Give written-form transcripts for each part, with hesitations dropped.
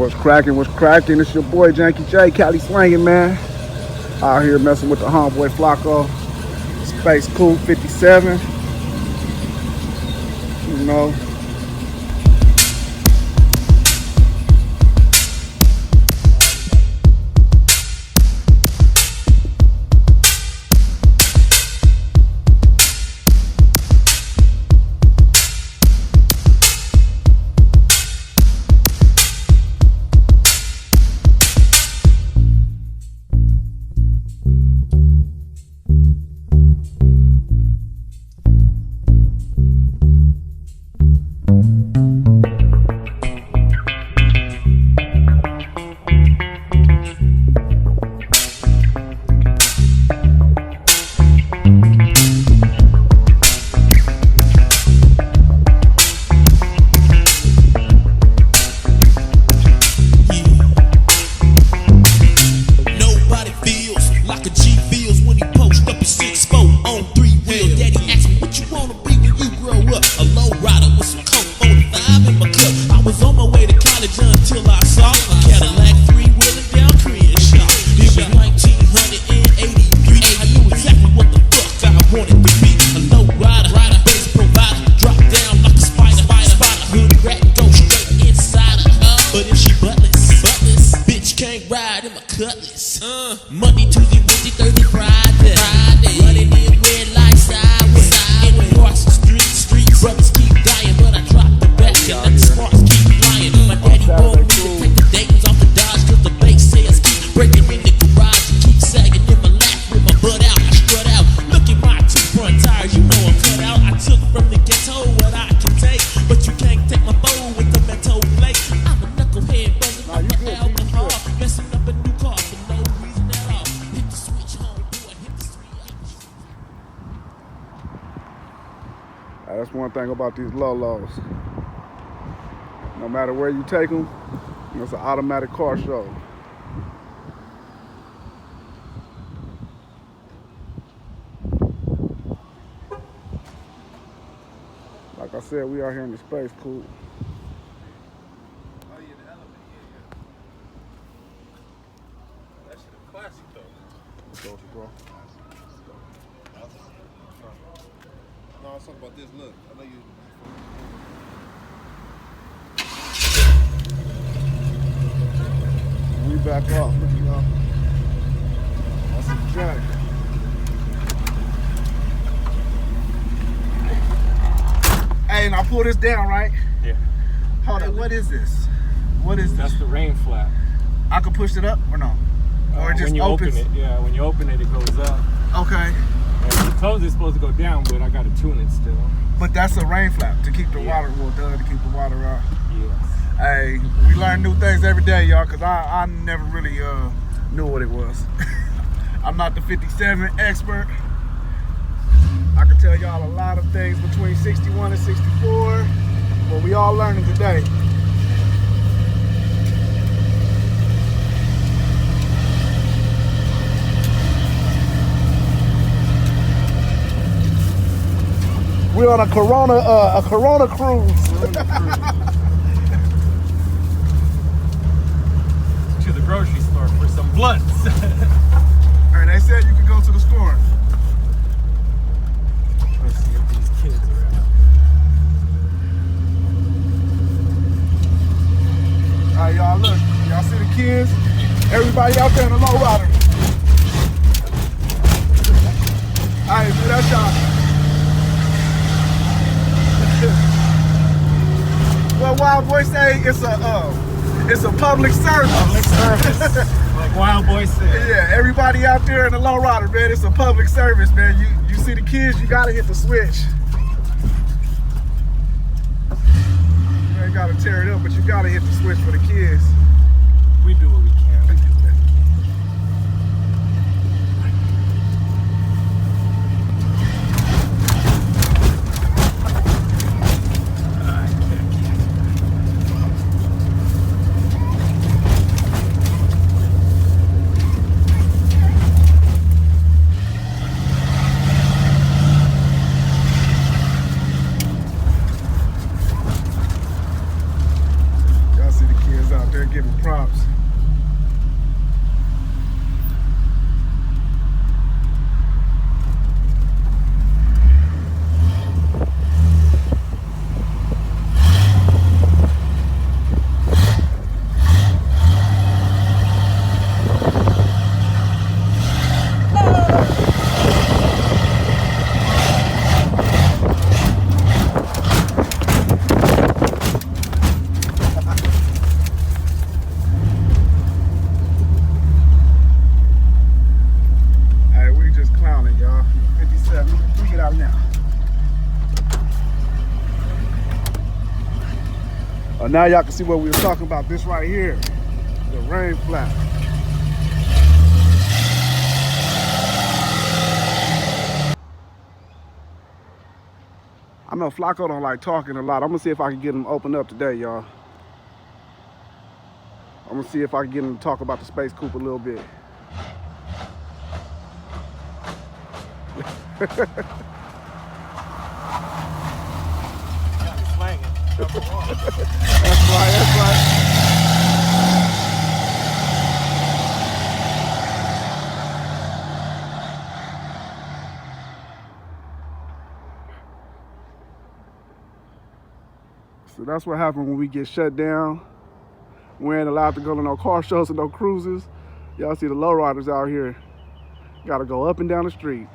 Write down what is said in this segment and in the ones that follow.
What's cracking? What's cracking? It's your boy Janky J, Cali Swangin, man. Out here messing with the homeboy Flaco. Space Coupe 57. You know. A lowrider with some Coupe 45 in my cup. I was on my way to college until I saw a Cadillac three-wheeling down Crenshaw. It was 1983. I knew exactly what the fuck I wanted to be. A lowrider, bass provider, drop down like a spider. Hood rat, go straight inside of her. But if she buttless, bitch can't ride in my Cutlass. Monday, Tuesday, Wednesday, Thursday, Friday. Running in red lights sideways. In the parks and streets. Brothers keep dying, but I drop the back and let the sparks keep flying. My daddy wanted me to take the Dayton's off the Dodge, cause the bass says keep breaking in the garage and keep sagging in my lap with my butt out. I strut out. Look at my two front tires, you know I'm cut out. I took from the ghetto what I can take, but you can't take my bowl with the metal plate. I'm a knucklehead buzzing up the alcohol, messing up a new car for no reason at all. Hit the switch home, boy, hit the street. That's one thing about these low-lows. No matter where you take them, it's an automatic car show. Like I said, we are here in the Space Coupe. Oh yeah, the element, yeah. That shit a classic though. Let's go, bro. No, I was talking about this. Look, I know you. We back off. Look at y'all. That's a jack. Hey, now pull this down, right? Yeah. Hold on. What is this? What is this? That's the rain flap. I can push it up or no? Or it just when you opens? open it, yeah. When you open it, it goes up. Okay. And the toes is supposed to go down, but I got to tune it still. But that's a rain flap to keep the water, well, to keep the water out. Yes. Hey, we learn new things every day, y'all, because I never really knew what it was. I'm not the 57 expert. I can tell y'all a lot of things between 61 and 64, but we all learning today. We're on a Corona cruise. To the grocery store for some blunts. And they said you could go to the store. Let's see if these kids are out. All right, y'all, look. Y'all see the kids? Everybody out there in the lowrider. All right, do that shot. Well, Wild Boy say it's a public service. Public service. Like Wild Boy said. Yeah, everybody out there in the lowrider, man, it's a public service, man. You see the kids, you gotta hit the switch. You ain't gotta tear it up, but you gotta hit the switch for the kids. We do what we can. now y'all can see what we were talking about. This right here, the rain flap. I know Flaco don't like talking a lot. I'm gonna see if I can get him open up today, y'all. I'm gonna see if I can get him to talk about the Space Coupe a little bit. Cali Swangin. Number one. That's right, that's right. So that's what happens when we get shut down. We ain't allowed to go to no car shows and no cruises. Y'all see the lowriders out here. Gotta go up and down the street.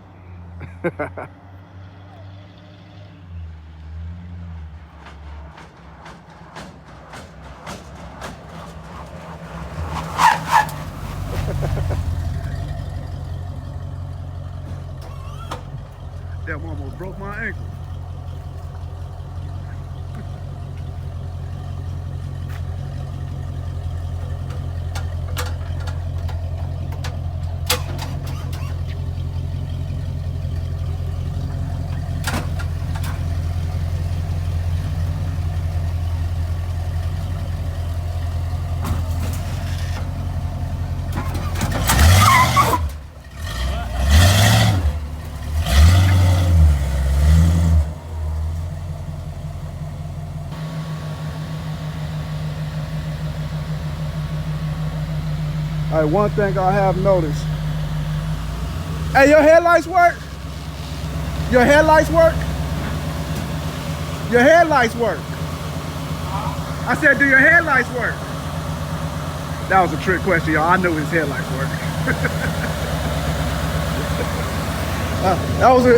That one almost broke my ankle. All right, one thing I have noticed. Hey, your headlights work? Your headlights work? Your headlights work? I said, do your headlights work? That was a trick question, y'all. I knew his headlights work.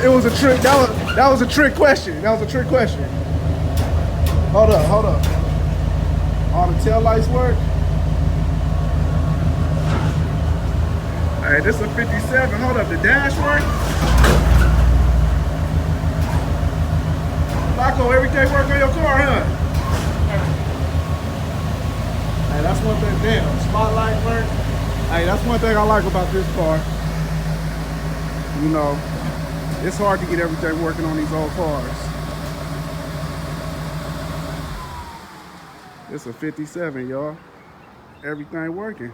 It was a trick. That was a trick question. That was a trick question. Hold up. All the tail lights work? Hey, this is a 57. Hold up, the dash work? Flaco, everything work on your car, huh? Hey, that's one thing. Damn, spotlight work. Hey, that's one thing I like about this car. You know, it's hard to get everything working on these old cars. It's a 57, y'all. Everything working.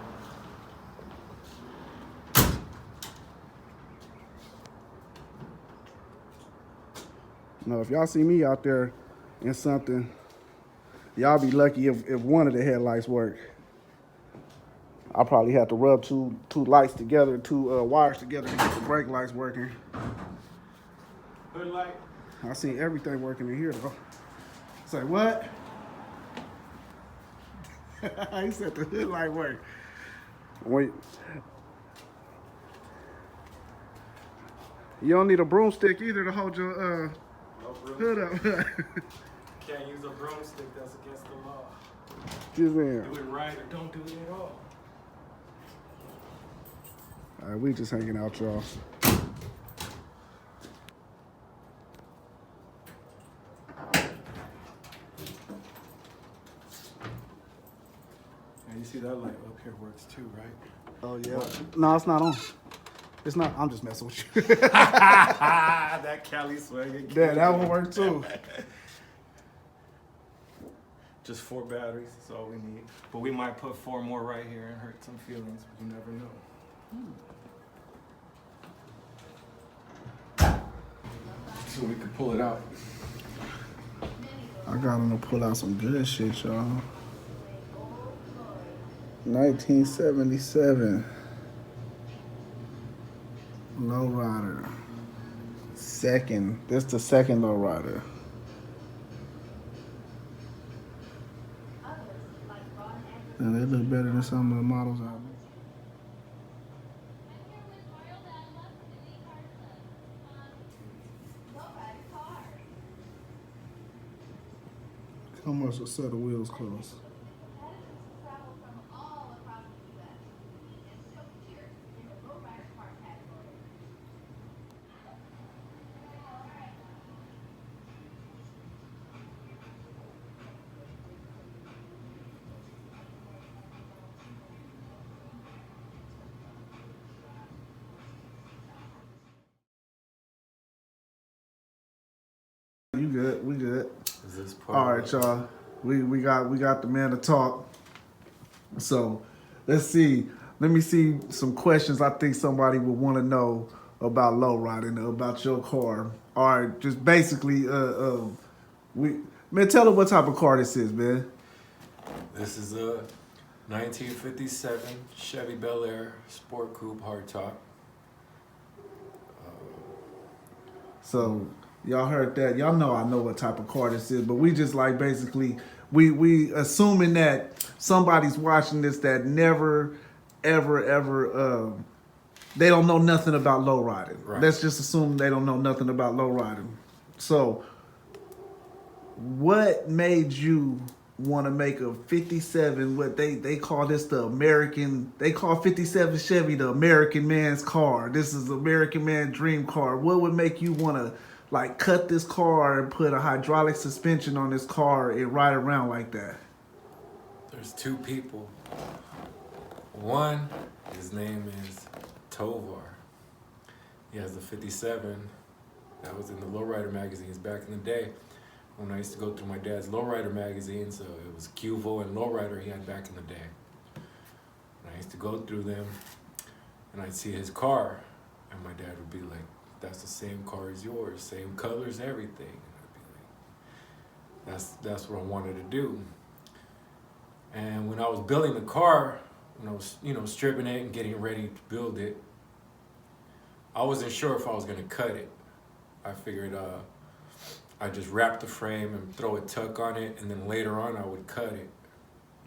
Now, if y'all see me out there in something, y'all be lucky if one of the headlights work. I probably have to rub two lights together, two wires together to get the brake lights working. Hood light. I see everything working in here though. Say what? He said the hood light work. Wait. You don't need a broomstick either to hold your hood up. Can't use a broomstick, that's against the law. Just in. Do it right or don't do it at all. All right, we just hanging out, y'all. And you see that light up here works too, right? Oh yeah. No, it's not on. It's not. I'm just messing with you. That Cali Swangin. Yeah, that one worked too. Just 4 batteries, that's all we need. But we might put 4 more right here and hurt some feelings. You never know. So we could pull it out. I got him to pull out some good shit, y'all. 1977. Lowrider. Second. This the second lowrider. And they look better than some of the models out there. How much a set of wheels cost? You good? We good. Is this part? All right, y'all. We got the man to talk. So let's see. Let me see some questions I think somebody would want to know about lowriding, about your car. All right, just basically, man, tell them what type of car this is, man. This is a 1957 Chevy Bel Air Sport Coupe hardtop. So y'all heard that. Y'all know I know what type of car this is, but we just like basically we assuming that somebody's watching this that never ever they don't know nothing about lowriding. Right. Let's just assume they don't know nothing about lowriding. So what made you want to make a 57, what they call this the American, they call 57 Chevy the American man's car. This is the American man dream car. What would make you want to like cut this car and put a hydraulic suspension on this car and ride around like that? There's two people. One, his name is Tovar. He has the 57. That was in the lowrider magazines back in the day when I used to go through my dad's lowrider magazine. So it was Cuvo and lowrider he had back in the day. And I used to go through them and I'd see his car and my dad would be like, that's the same car as yours, same colors, everything. And I'd be like, that's what I wanted to do. And when I was building the car, when I was, stripping it and getting ready to build it, I wasn't sure if I was gonna cut it. I figured I'd just wrap the frame and throw a tuck on it, and then later on I would cut it.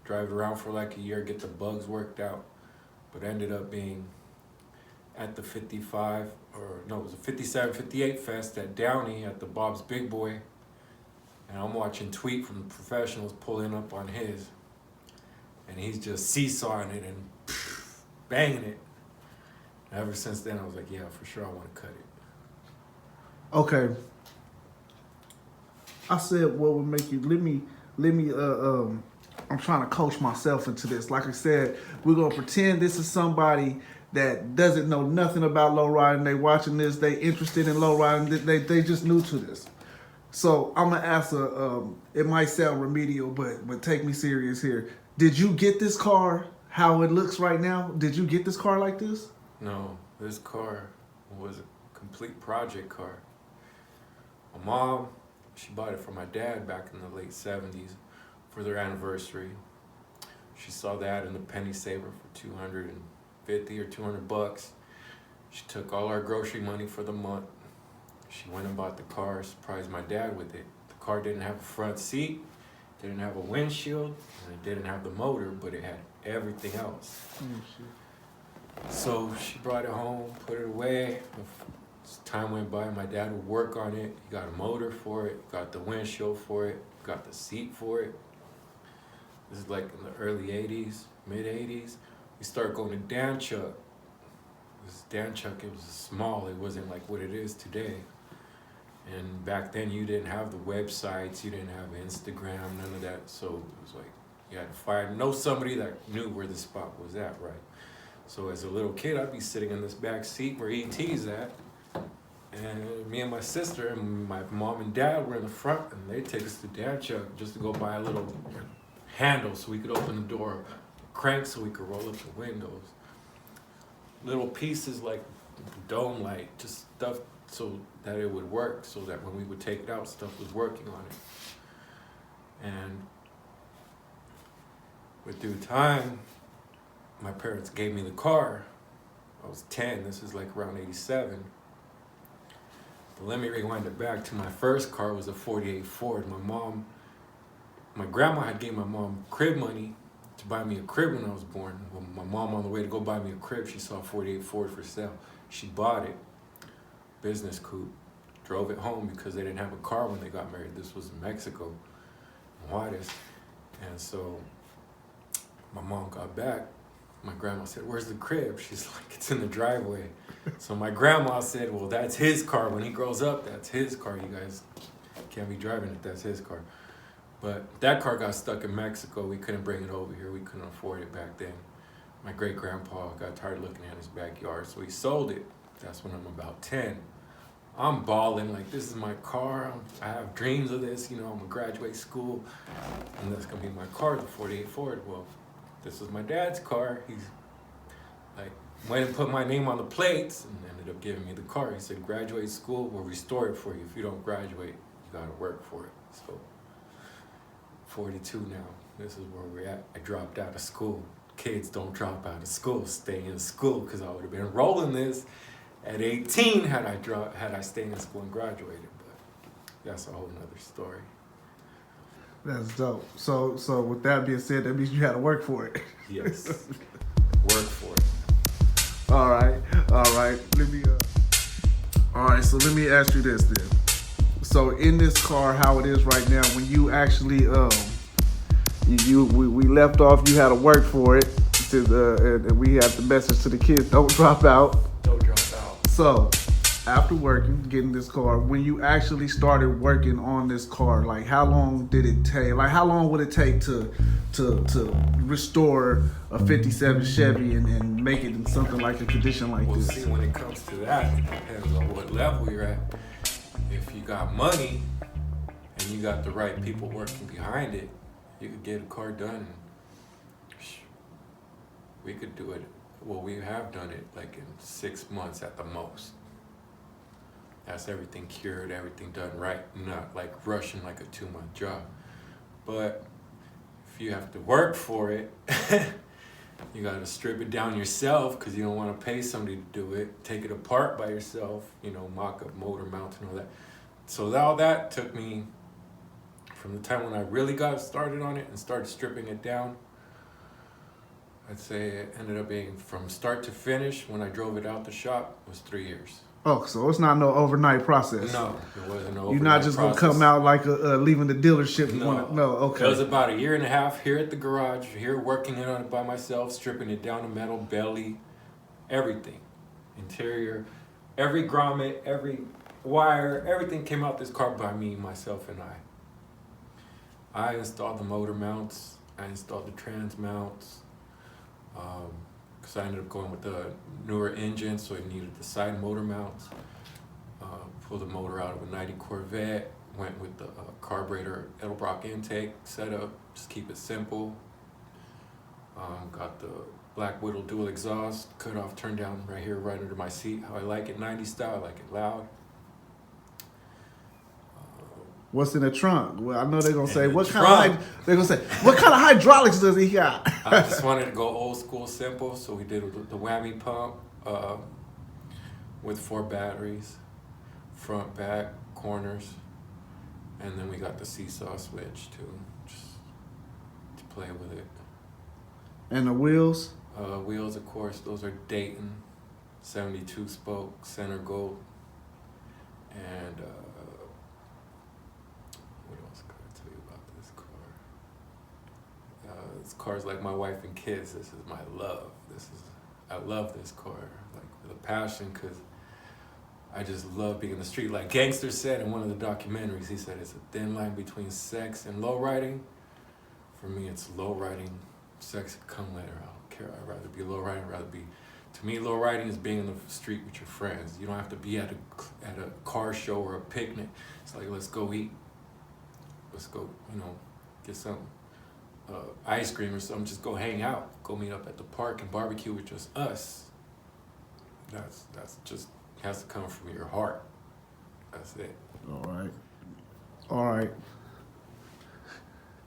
Drive it around for like a year, get the bugs worked out. But ended up being at the 55, it was a 57, 58 Fest at Downey at the Bob's Big Boy. And I'm watching Tweet from the professionals pulling up on his. And he's just seesawing it and banging it. And ever since then, I was like, yeah, for sure I want to cut it. Okay. I said, what would make you, let me, I'm trying to coach myself into this. Like I said, we're going to pretend this is somebody that doesn't know nothing about lowriding. They watching this, they interested in lowriding, they just new to this. So I'm going to ask it might sound remedial, but take me serious here. Did you get this car how it looks right now? Did you get this car like this? No, this car was a complete project car. My mom, she bought it for my dad back in the late 70s for their anniversary. She saw that in the penny saver for 250 or 200 bucks. She took all our grocery money for the month. She went and bought the car, surprised my dad with it. The car didn't have a front seat, didn't have a windshield, and it didn't have the motor, but it had everything else. Oh, shit. So she brought it home, put it away. As time went by, my dad would work on it. He got a motor for it, got the windshield for it, got the seat for it. This is like in the early 80s, mid 80s. We started going to Dan Chuck. This Dan Chuck, it was small. It wasn't like what it is today. And back then you didn't have the websites, you didn't have Instagram, none of that. So it was like, you had to know somebody that knew where the spot was at, right? So as a little kid, I'd be sitting in this back seat where E.T.'s at. And me and my sister and my mom and dad were in the front, and they'd take us to Dan Chuck just to go buy a little handle so we could open the door, crank so we could roll up the windows. Little pieces like dome light, just stuff so that it would work, so that when we would take it out, stuff was working on it. And with due time, my parents gave me the car. I was 10, this is like around 87. But let me rewind it back to my first car was a 48 Ford. My grandma had gave my mom crib money to buy me a crib when I was born. When my mom on the way to go buy me a crib, she saw a 48 Ford for sale. She bought it, business coupe, drove it home because they didn't have a car when they got married. This was in Mexico, in Juarez. And so my mom got back. My grandma said, "Where's the crib?" She's like, "It's in the driveway." So my grandma said, "Well, that's his car. When he grows up, that's his car. You guys can't be driving it. That's his car." But that car got stuck in Mexico. We couldn't bring it over here. We couldn't afford it back then. My great-grandpa got tired of looking at his backyard, so he sold it. That's when I'm about 10. I'm balling, like this is my car. I have dreams of this, you know, I'm gonna graduate school and that's gonna be my car, the 48 Ford. Well, this was my dad's car. He's like, went and put my name on the plates and ended up giving me the car. He said, graduate school, we'll restore it for you. If you don't graduate, you gotta work for it. So, 42 now, this is where we're at. I dropped out of school. Kids don't drop out of school, stay in school, because I would have been rolling this at 18 had I stayed in school and graduated, but that's a whole nother story. That's dope. So with that being said, that means you had to work for it. Yes, work for it. All right. Let me. All right. So let me ask you this then. So in this car, how it is right now, when you actually we left off, you had to work for it. And we have the message to the kids: don't drop out. Don't drop out. So, after working, getting this car, when you actually started working on this car, like how long did it take? Like how long would it take to restore a 57 Chevy and make it in something like a condition like Well, this? see, when it comes to that, it depends on what level you're at. If you got money and you got the right people working behind it, you could get a car done. We could do it. Well, we have done it like in 6 months at the most. That's everything cured, everything done right, not like rushing like a 2-month job. But if you have to work for it, you gotta strip it down yourself because you don't want to pay somebody to do it. Take it apart by yourself, you know, mock up motor mounts and all that. So all that took me from the time when I really got started on it and started stripping it down. I'd say it ended up being from start to finish when I drove it out the shop was 3 years. Oh, so it's not no overnight process. No, it wasn't no overnight You're not just process. gonna come out like leaving the dealership. No, Okay. It was about 1.5 years here at the garage, here working it on it by myself, stripping it down to metal, belly, everything. Interior, every grommet, every wire, everything came out this car by me, myself, and I installed the motor mounts, I installed the trans mounts, because I ended up going with the newer engine, so it needed the side motor mounts. Pulled the motor out of a 90 Corvette, went with the carburetor Edelbrock intake setup, just keep it simple. Got the Black Widow dual exhaust, cut off, turned down right here, right under my seat. How I like it, 90 style, I like it loud. What's in the trunk? Well, I know they're gonna say the what kind of hydraulics does he got? I just wanted to go old school simple, so we did the whammy pump with 4 batteries, front, back, corners, and then we got the seesaw switch too, just to play with it. And the wheels? Wheels, of course, those are Dayton, 72 spoke, center gold, and what else can I tell you about this car? This car's like my wife and kids. This is my love. I love this car like with a passion because I just love being in the street. Like Gangster said in one of the documentaries, he said it's a thin line between sex and lowriding. For me, it's lowriding. Sex can come later. I don't care. I'd rather be lowriding. To me, lowriding is being in the street with your friends. You don't have to be at a car show or a picnic. It's like, let's go eat. Let's go, get some ice cream or something. Just go hang out. Go meet up at the park and barbecue with just us. That's just has to come from your heart. That's it. All right.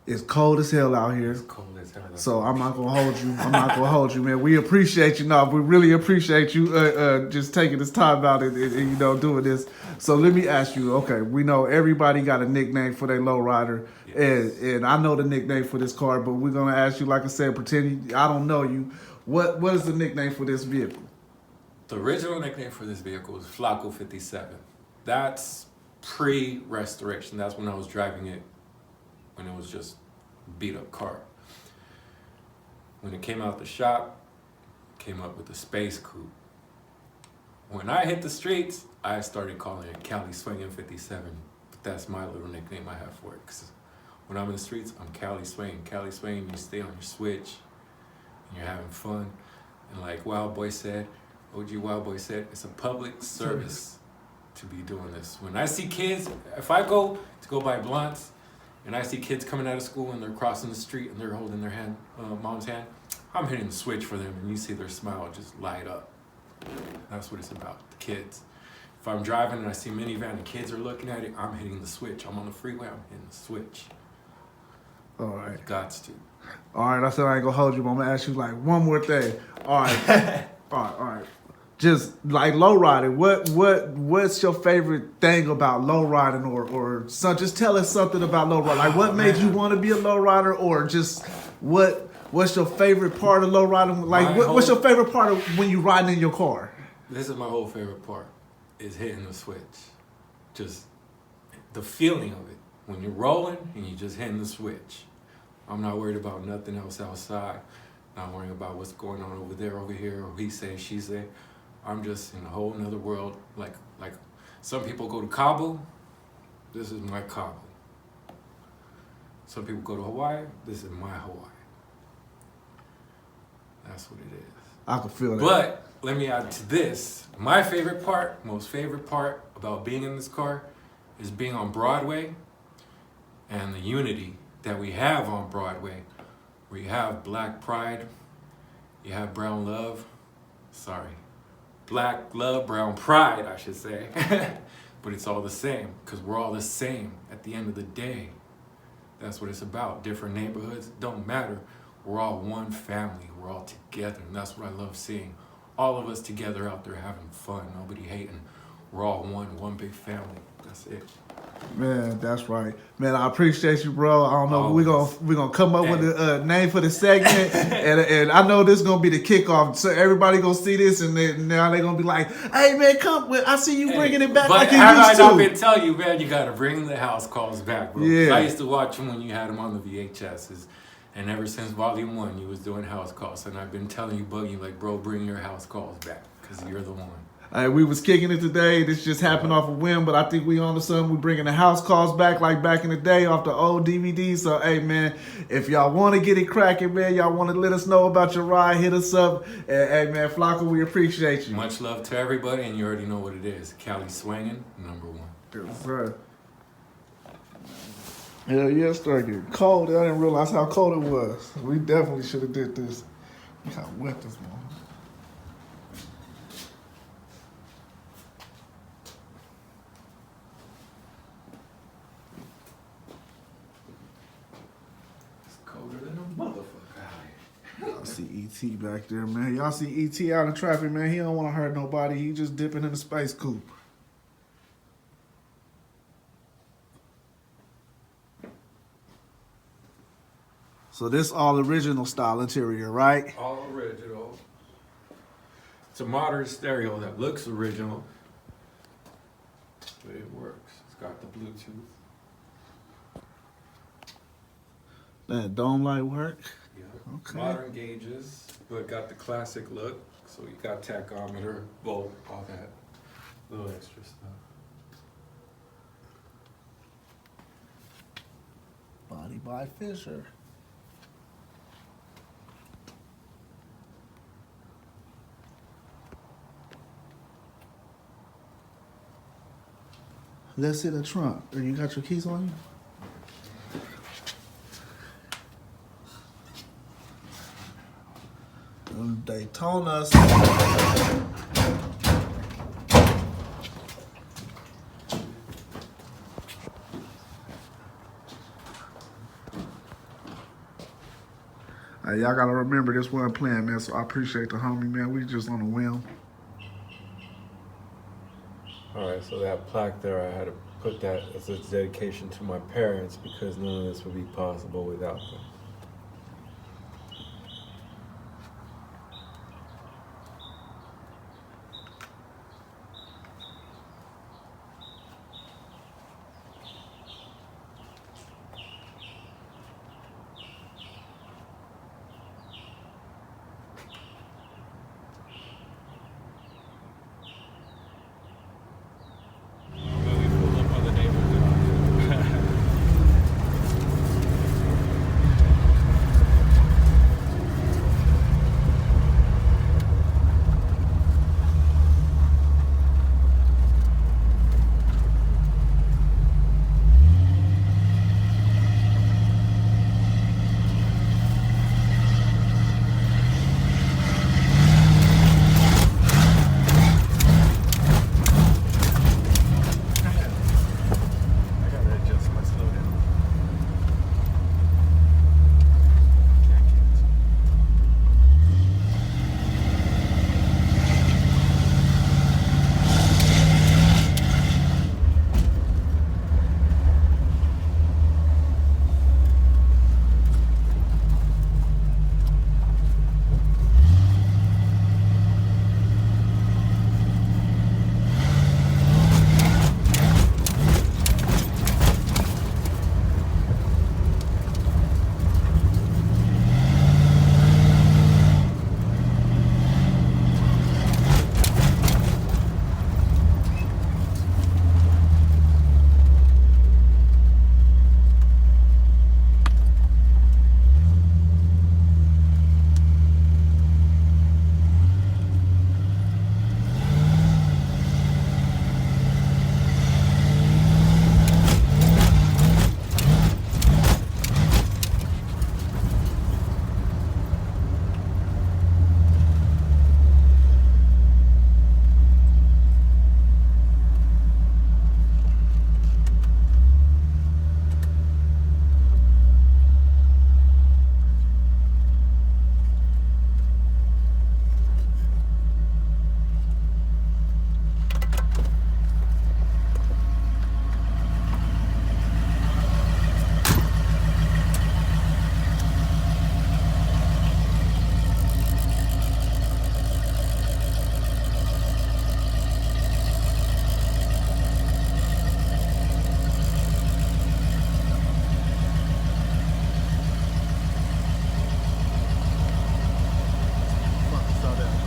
It's cold as hell out here. It's cold as hell. So I'm not gonna hold you. Man. We appreciate you. We really appreciate you just taking this time out and doing this. So let me ask you. Okay, we know everybody got a nickname for their lowrider, yes. and I know the nickname for this car, but we're gonna ask you, like I said, pretend I don't know you. What is the nickname for this vehicle? The original nickname for this vehicle was Flaco 57. That's pre-restoration. That's when I was driving it when it was just a beat up car. When it came out the shop, came up with the Space Coupe. When I hit the streets, I started calling it Cali Swangin 57. But that's my little nickname I have for it. Because when I'm in the streets, I'm Cali Swangin. Cali Swangin, you stay on your switch, and you're having fun. And like OG Wild Boy said, it's a public service to be doing this. When I see kids, if I go buy blunts, and I see kids coming out of school and they're crossing the street and they're holding their hand, mom's hand, I'm hitting the switch for them, and you see their smile just light up. That's what it's about, the kids. If I'm driving and I see a minivan and kids are looking at it, I'm hitting the switch. I'm on the freeway, I'm hitting the switch. All right. Gots to. All right, I said I ain't gonna hold you, but I'm gonna ask you like one more thing. All right. all right. Just like lowriding, what's your favorite thing about lowriding or some? Just tell us something about lowriding. Like what made you want to be a lowrider, or just what's your favorite part of lowriding? Like what's your favorite part of when you riding in your car? This is my whole favorite part, is hitting the switch. Just the feeling of it. When you're rolling and you're just hitting the switch. I'm not worried about nothing else outside. Not worrying about what's going on over there, over here, or he say, she say. I'm just in a whole nother world. Like some people go to Cabo. This is my Cabo. Some people go to Hawaii. This is my Hawaii. That's what it is. I can feel that. But let me add to this. My favorite part, most favorite part about being in this car is being on Broadway and the unity that we have on Broadway, where you have Black Pride, you have Brown Love, Black Love, Brown Pride, I should say. But it's all the same, because we're all the same at the end of the day. That's what it's about. Different neighborhoods, don't matter. We're all one family, we're all together, and that's what I love seeing. All of us together out there having fun, nobody hating. We're all one big family. That's it. Man, that's right. Man, I appreciate you, bro. I don't know. We're gonna come up with a name for the segment, and I know this is gonna be the kickoff. So everybody gonna see this, and now they're gonna be like, "Hey, man, come! I see you bringing it back like you used to." But have I not been telling you, man? You gotta bring the house calls back, bro. Yeah. I used to watch them when you had them on the VHSs, and ever since Volume 1, you was doing house calls, and I've been telling you, Buggy, like, bro, bring your house calls back, because you're the one. We was kicking it today. This just happened off a whim, but I think we on to something. We bringing the house calls back like back in the day off the old DVDs. So, hey, man, if y'all want to get it cracking, man, y'all want to let us know about your ride, hit us up. And, hey, man, Flaco, we appreciate you. Much love to everybody, and you already know what it is. Cali Swangin, #1. Yes, sir. Hell yeah, it started getting cold. I didn't realize how cold it was. We definitely should have did this. Look how wet this morning. Y'all see E.T. back there, man. Y'all see E.T. out in traffic, man. He don't want to hurt nobody. He just dipping in the space coupe. So this all original style interior, right? All original. It's a modern stereo that looks original, but it works. It's got the Bluetooth. That dome light work? Yeah. Okay. Modern gauges, but got the classic look. So you got tachometer, volt, all that little extra stuff. Body by Fisher. Let's hit the trunk. You got your keys on you? Daytona's. Hey, y'all gotta remember this wasn't planned, man, so I appreciate the homie, man. We just on a whim. Alright, so that plaque there, I had to put that as a dedication to my parents because none of this would be possible without them.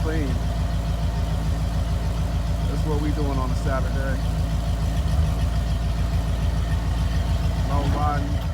clean. That's what we doing on a Saturday. Low riding.